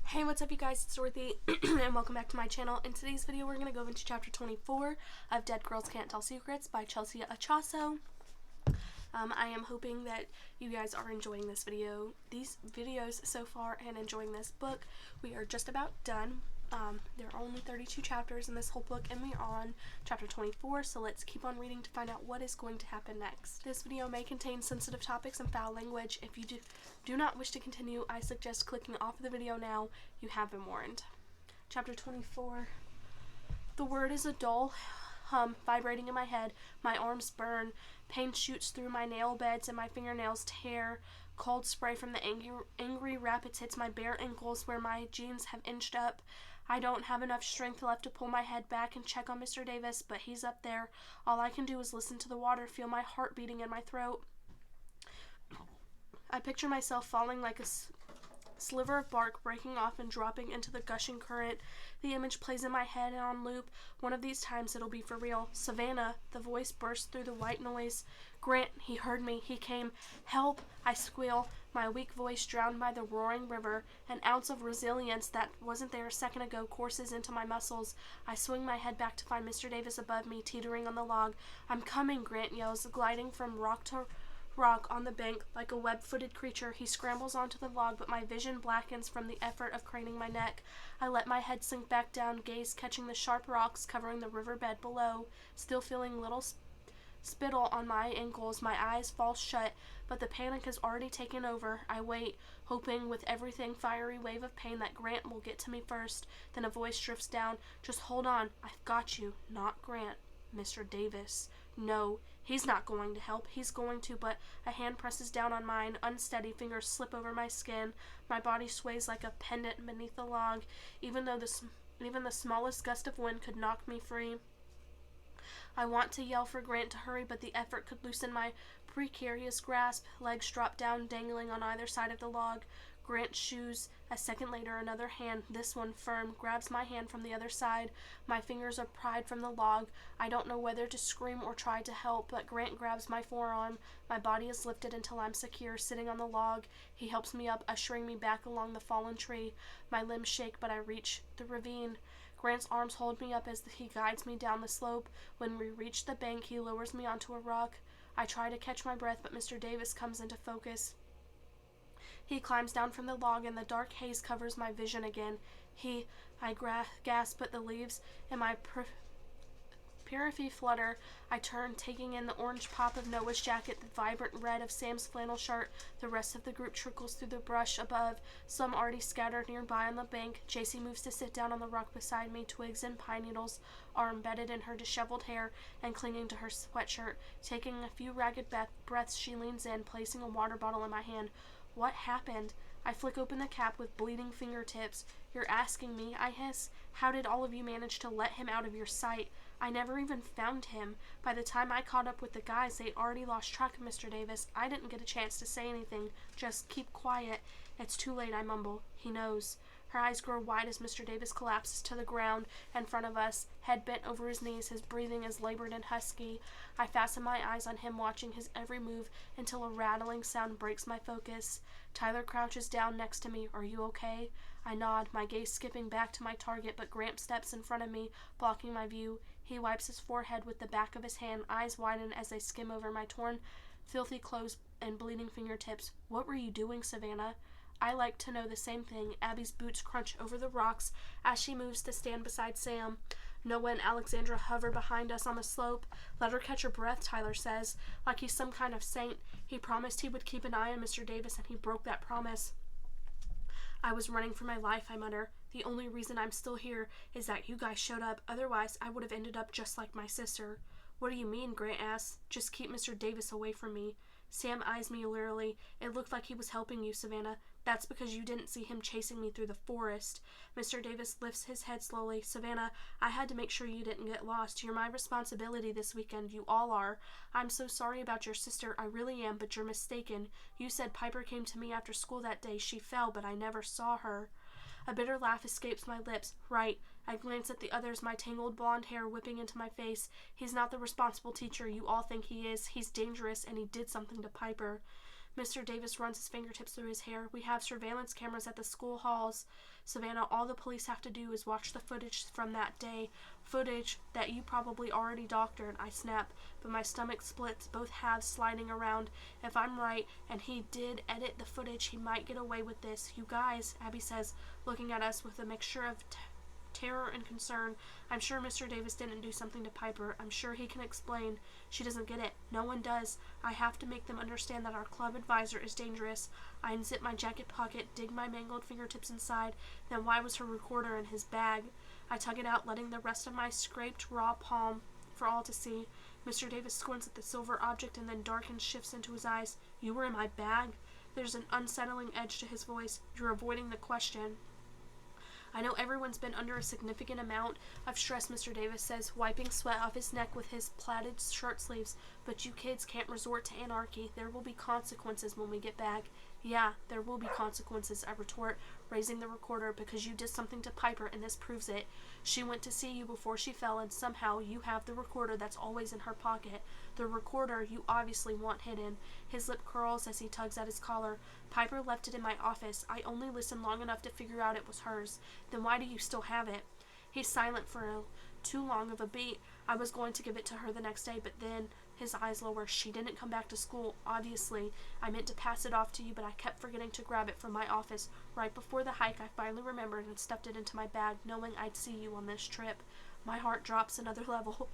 Hey, what's up you guys, it's Dorothy, and welcome back to my channel. In today's video, we're going to go into chapter 24 of Dead Girls Can't Tell Secrets by Ch24. I am hoping that you guys are enjoying these videos so far and enjoying this book. We are just about done. There are only 32 chapters in this whole book, and we are on chapter 24, so let's keep on reading to find out what is going to happen next. This video may contain sensitive topics and foul language. If you do not wish to continue, I suggest clicking off of the video now. You have been warned. Chapter 24. The word is a dull hum vibrating in my head. My arms burn. Pain shoots through my nail beds and my fingernails tear. Cold spray from the angry rapids hits my bare ankles where my jeans have inched up. I don't have enough strength left to pull my head back and check on Mr. Davis, but he's up there. All I can do is listen to the water, feel my heart beating in my throat. I picture myself falling like a sliver of bark, breaking off and dropping into the gushing current. The image plays in my head and on loop. One of these times it'll be for real. Savannah, the voice bursts through the white noise. Grant, he heard me. He came. Help, I squeal, my weak voice drowned by the roaring river. An ounce of resilience that wasn't there a second ago courses into my muscles. I swing my head back to find Mr. Davis above me, teetering on the log. I'm coming, Grant yells, gliding from rock to rock on the bank like a web-footed creature. He scrambles onto the log, but my vision blackens from the effort of craning my neck. I let my head sink back down, gaze catching the sharp rocks covering the riverbed below. Still feeling little spittle on my ankles, my eyes fall shut, but the panic has already taken over. I wait, hoping with everything fiery wave of pain that Grant will get to me first. Then a voice drifts down. Just hold on, I've got you. Not Grant. Mr. Davis. No, he's not going to help. He's going to, but a hand presses down on mine. Unsteady fingers slip over my skin. My body sways like a pendant beneath the log, even the smallest gust of wind could knock me free. I want to yell for Grant to hurry, but the effort could loosen my precarious grasp. Legs drop down, dangling on either side of the log. Grant's shoes. A second later, another hand, this one firm, grabs my hand from the other side. My fingers are pried from the log. I don't know whether to scream or try to help, but Grant grabs my forearm. My body is lifted until I'm secure, sitting on the log. He helps me up, ushering me back along the fallen tree. My limbs shake, but I reach the ravine. Grant's arms hold me up as he guides me down the slope. When we reach the bank, he lowers me onto a rock. I try to catch my breath, but Mr. Davis comes into focus. He climbs down from the log, and the dark haze covers my vision again. I gasp, but the leaves in my periphery flutter. I turn, taking in the orange pop of Noah's jacket, the vibrant red of Sam's flannel shirt. The rest of the group trickles through the brush above, some already scattered nearby on the bank. JC moves to sit down on the rock beside me. Twigs and pine needles are embedded in her disheveled hair and clinging to her sweatshirt. Taking a few ragged breaths, she leans in, placing a water bottle in my hand. What happened? I flick open the cap with bleeding fingertips. You're asking me, I hiss. How did all of you manage to let him out of your sight? I never even found him. By the time I caught up with the guys, they'd already lost track of Mr. Davis. I didn't get a chance to say anything. Just keep quiet. It's too late, I mumble. He knows. Her eyes grow wide as Mr. Davis collapses to the ground in front of us, head bent over his knees. His breathing is labored and husky. I fasten my eyes on him, watching his every move until a rattling sound breaks my focus. Tyler crouches down next to me. Are you okay? I nod, my gaze skipping back to my target, but Gramp steps in front of me, blocking my view. He wipes his forehead with the back of his hand, eyes widen as they skim over my torn, filthy clothes and bleeding fingertips. What were you doing, Savannah? I like to know the same thing. Abby's boots crunch over the rocks as she moves to stand beside Sam. Noah and Alexandra hover behind us on the slope. Let her catch her breath, Tyler says, like he's some kind of saint. He promised he would keep an eye on Mr. Davis, and he broke that promise. I was running for my life, I mutter. The only reason I'm still here is that you guys showed up. Otherwise, I would have ended up just like my sister. What do you mean? Grant asks. Just keep Mr. Davis away from me. Sam eyes me leerily. It looked like he was helping you, Savannah. That's because you didn't see him chasing me through the forest. Mr. Davis lifts his head slowly. Savannah, I had to make sure you didn't get lost. You're my responsibility this weekend. You all are. I'm so sorry about your sister. I really am, but you're mistaken. You said Piper came to me after school that day. She fell, but I never saw her. A bitter laugh escapes my lips. Right. I glance at the others, my tangled blonde hair whipping into my face. He's not the responsible teacher you all think he is. He's dangerous, and he did something to Piper. Mr. Davis runs his fingertips through his hair. We have surveillance cameras at the school halls. Savannah, all the police have to do is watch the footage from that day, footage that you probably already doctored. I snap, but my stomach splits, both halves sliding around. If I'm right, and he did edit the footage, he might get away with this. You guys, Abby says, looking at us with a mixture of terror and concern. I'm sure Mr. Davis didn't do something to Piper. I'm sure he can explain. She doesn't get it. No one does. I have to make them understand that our club advisor is dangerous. I unzip my jacket pocket, dig my mangled fingertips inside. Then why was her recorder in his bag? I tug it out, letting the rest of my scraped raw palm for all to see. Mr. Davis squints at the silver object and then darkens, shifts into his eyes. You were in my bag? There's an unsettling edge to his voice. You're avoiding the question. I know everyone's been under a significant amount of stress, Mr. Davis says, wiping sweat off his neck with his plaited shirt sleeves, but you kids can't resort to anarchy. There will be consequences when we get back. Yeah, there will be consequences, I retort, raising the recorder, because you did something to Piper, and this proves it. She went to see you before she fell, and somehow you have the recorder that's always in her pocket. The recorder you obviously want hidden. His lip curls as he tugs at his collar. Piper left it in my office. I only listened long enough to figure out it was hers. Then why do you still have it? He's silent for too long of a beat. I was going to give it to her the next day, but then, his eyes lower, she didn't come back to school, obviously. I meant to pass it off to you, but I kept forgetting to grab it from my office. Right before the hike, I finally remembered and stuffed it into my bag, knowing I'd see you on this trip. My heart drops another level.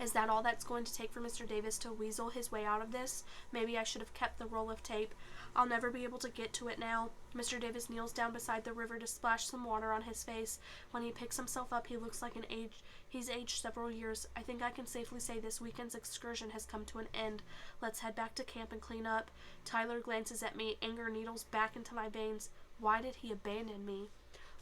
Is that all that's going to take for Mr. Davis to weasel his way out of this? Maybe I should have kept the roll of tape. I'll never be able to get to it now. Mr. Davis kneels down beside the river to splash some water on his face. When he picks himself up, he looks like he's aged several years. I think I can safely say this weekend's excursion has come to an end. Let's head back to camp and clean up. Tyler glances at me, anger needles back into my veins. Why did he abandon me?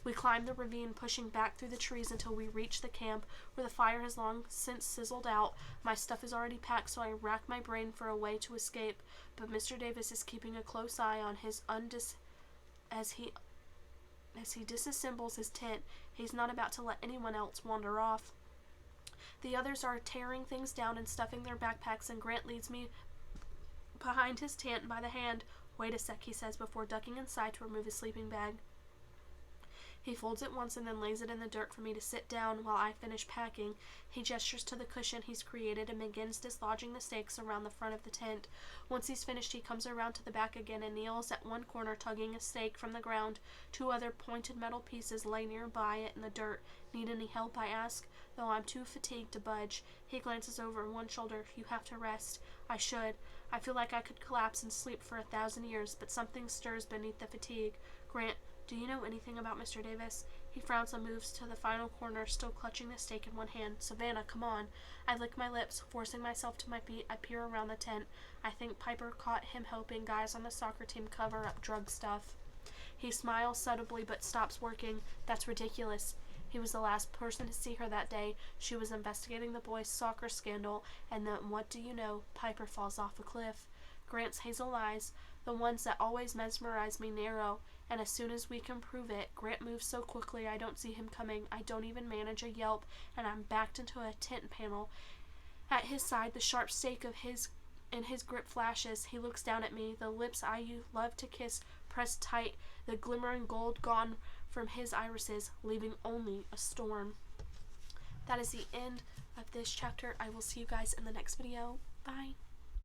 We climb the ravine, pushing back through the trees until we reach the camp, where the fire has long since sizzled out. My stuff is already packed, so I rack my brain for a way to escape. But Mr. Davis is keeping a close eye on his as he disassembles his tent. He's not about to let anyone else wander off. The others are tearing things down and stuffing their backpacks, and Grant leads me behind his tent by the hand. Wait a sec, he says before ducking inside to remove his sleeping bag. He folds it once and then lays it in the dirt for me to sit down while I finish packing. He gestures to the cushion he's created and begins dislodging the stakes around the front of the tent. Once he's finished, he comes around to the back again and kneels at one corner, tugging a stake from the ground. Two other pointed metal pieces lay nearby it in the dirt. Need any help, I ask, though I'm too fatigued to budge. He glances over one shoulder. You have to rest. I should. I feel like I could collapse and sleep for 1,000 years, but something stirs beneath the fatigue. Grant, do you know anything about Mr. Davis? He frowns and moves to the final corner, still clutching the stake in one hand. Savannah, come on. I lick my lips, forcing myself to my feet. I peer around the tent. I think Piper caught him helping guys on the soccer team cover up drug stuff. He smiles subtly but stops working. That's ridiculous. He was the last person to see her that day. She was investigating the boys' soccer scandal, and then what do you know? Piper falls off a cliff. Grant's hazel eyes, the ones that always mesmerize me, narrow, and as soon as we can prove it, Grant moves so quickly I don't see him coming. I don't even manage a yelp, and I'm backed into a tent panel. At his side, the sharp stake in his grip flashes. He looks down at me, the lips I love to kiss pressed tight, the glimmering gold gone from his irises, leaving only a storm. That is the end of this chapter. I will see you guys in the next video. Bye.